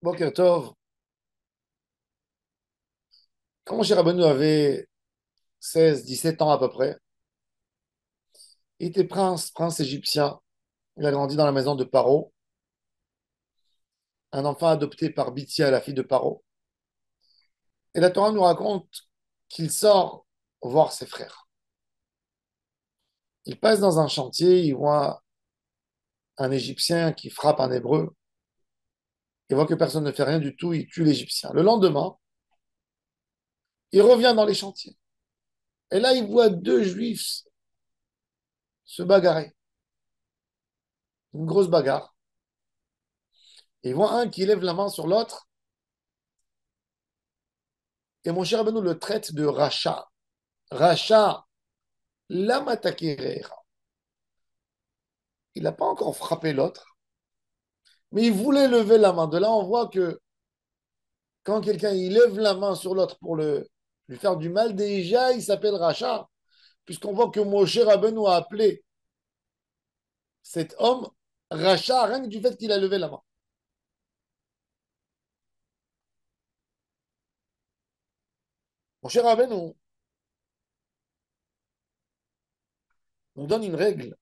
Boker Tov, quand mon cher Rabbeinu avait 16, 17 ans à peu près, il était prince égyptien. Il a grandi dans la maison de Paro, un enfant adopté par Bithia, la fille de Paro. Et la Torah nous raconte qu'il sort voir ses frères. Il passe dans un chantier, il voit un Égyptien qui frappe un Hébreu. Il voit que personne ne fait rien du tout, il tue l'Égyptien. Le lendemain, il revient dans les chantiers. Et là, il voit deux Juifs se bagarrer. Une grosse bagarre. Et il voit un qui lève la main sur l'autre. Et mon cher Rabbeinu le traite de rachat. Racha, lama takerecha. Il n'a pas encore frappé l'autre, mais il voulait lever la main. De là, on voit que quand quelqu'un il lève la main sur l'autre pour lui faire du mal, déjà, il s'appelle Racha, puisqu'on voit que Moshe Rabbeinu a appelé cet homme Racha, rien que du fait qu'il a levé la main. Moshe Rabbeinu nous donne une règle,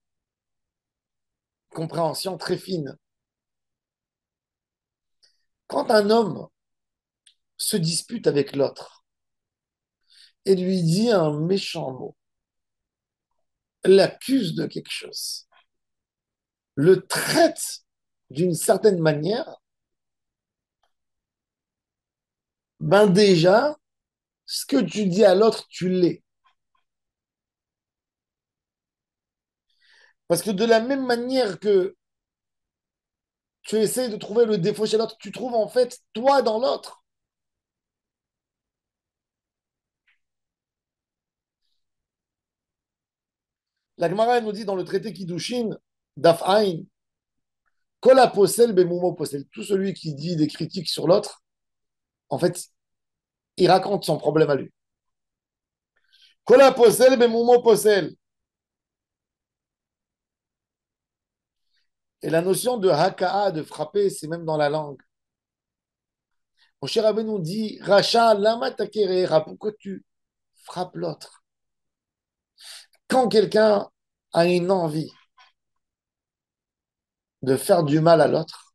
une compréhension très fine. Quand un homme se dispute avec l'autre et lui dit un méchant mot, l'accuse de quelque chose, le traite d'une certaine manière, ben déjà, ce que tu dis à l'autre, tu l'es. Parce que de la même manière que tu essaies de trouver le défaut chez l'autre, tu trouves en fait toi dans l'autre. La Gemara nous dit dans le traité Kiddushin, Daf Ain, Kola posel bemumo posel. Tout celui qui dit des critiques sur l'autre, en fait, il raconte son problème à lui. Kola posel bemumo posel. Et la notion de haka'a, de frapper, c'est même dans la langue. Mon cher Abbé nous dit, Racha, lama takereha, pourquoi tu frappes l'autre? Quand quelqu'un a une envie de faire du mal à l'autre,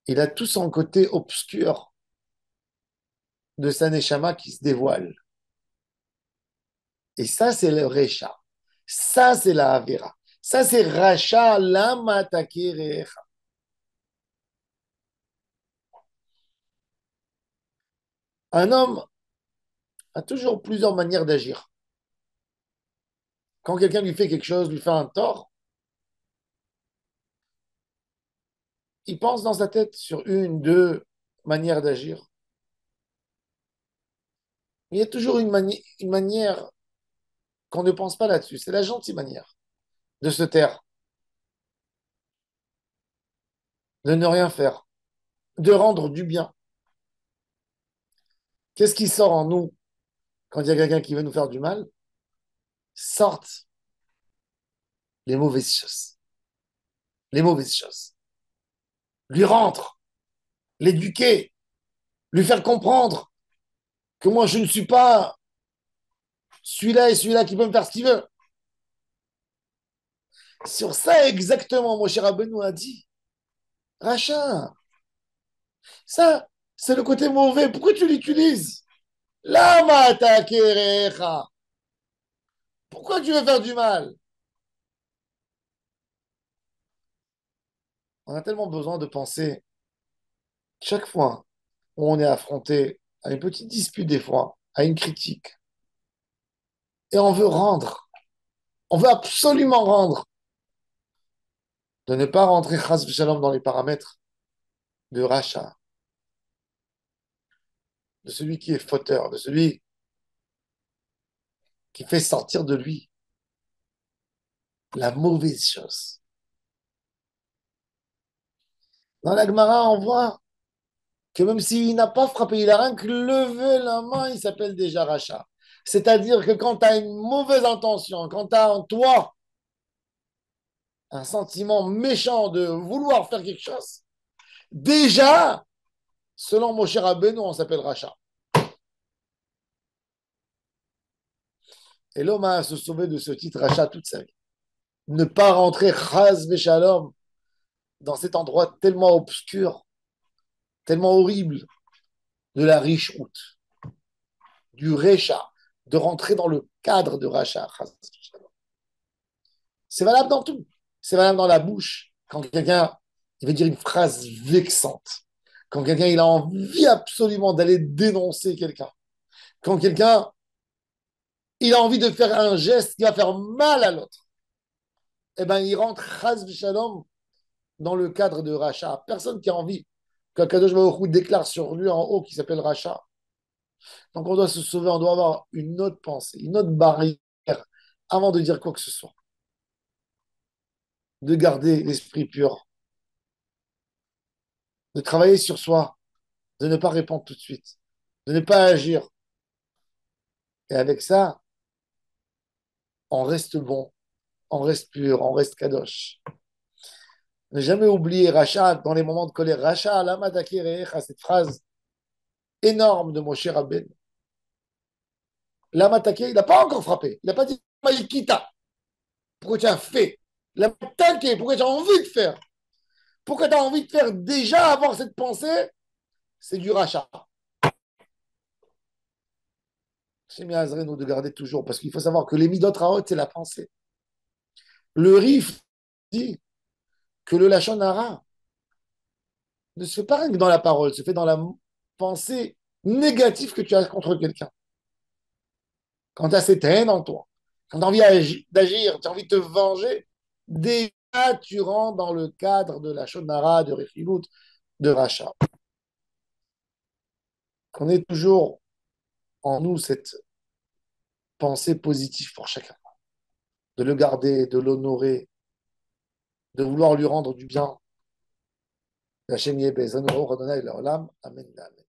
il a tout son côté obscur de sa neshama qui se dévoile. Et ça, c'est le Recha. Ça, c'est la Avera. Ça, c'est Racha lama takereha. Un homme a toujours plusieurs manières d'agir. Quand quelqu'un lui fait quelque chose, lui fait un tort, il pense dans sa tête sur une, deux manières d'agir. Il y a toujours une manière qu'on ne pense pas là-dessus. C'est la gentille manière de se taire, de ne rien faire, de rendre du bien. Qu'est-ce qui sort en nous quand il y a quelqu'un qui veut nous faire du mal? Sortent les mauvaises choses. Les mauvaises choses. Lui rendre, l'éduquer, lui faire comprendre que moi, je ne suis pas celui-là et celui-là qui peut me faire ce qu'il veut. Sur ça exactement, mon cher Abenou a dit, Rachin, ça, c'est le côté mauvais. Pourquoi tu l'utilises? Lama takerecha. Pourquoi tu veux faire du mal? On a tellement besoin de penser chaque fois où on est affronté à une petite dispute des fois, à une critique, et on veut rendre, on veut absolument rendre, de ne pas rentrer chas v'shalom dans les paramètres de rachat, de celui qui est fauteur, de celui qui fait sortir de lui la mauvaise chose. Dans la Gemara, on voit que même s'il n'a pas frappé, il a rien que levé la main, il s'appelle déjà rachat. C'est-à-dire que quand tu as une mauvaise intention, quand tu as en toi un sentiment méchant de vouloir faire quelque chose, Déjà, selon Moshe Rabbeinu, on s'appelle Racha. Et l'homme a à se sauver de ce titre Racha toute sa vie. Ne pas rentrer Chaz Veshalom dans cet endroit tellement obscur, tellement horrible de la riche route, du Recha, de rentrer dans le cadre de Racha. C'est valable dans tout. C'est valable dans la bouche. Quand quelqu'un il veut dire une phrase vexante, quand quelqu'un il a envie absolument d'aller dénoncer quelqu'un, quand quelqu'un il a envie de faire un geste qui va faire mal à l'autre, eh ben il rentre chas v'shalom dans le cadre de Racha. Personne qui a envie qu'Akadosh Baruch Hu déclare sur lui en haut qui s'appelle Racha. Donc on doit se sauver, on doit avoir une autre pensée, une autre barrière avant de dire quoi que ce soit. De garder l'esprit pur, de travailler sur soi, de ne pas répondre tout de suite, de ne pas agir. Et avec ça, on reste bon, on reste pur, on reste kadosh. Ne jamais oublier Racha dans les moments de colère. Racha, lama takirecha, cette phrase énorme de Moshe Rabbeinu. Lama takir, il n'a pas encore frappé. Il n'a pas dit Maïkita. Pourquoi tu as fait? Lama takir, pourquoi tu as envie de faire? Pourquoi tu as envie de faire déjà avoir cette pensée? C'est du Racha. C'est bien nous de garder toujours, parce qu'il faut savoir que les midot raot, c'est la pensée. Le Rif dit que le Lachon Hara ne se fait pas rien que dans la parole, se fait dans la pensée négative que tu as contre quelqu'un. Quand tu as cette haine en toi, quand tu as envie d'agir, tu as envie de te venger, déjà tu rentres dans le cadre de la Shonara, de Rechilut, de Racha. Qu'on ait toujours en nous cette pensée positive pour chacun, de le garder, de l'honorer, de vouloir lui rendre du bien. Hachem Yeh Bezanu Baruch Adonai Leolam. Amen. Amen.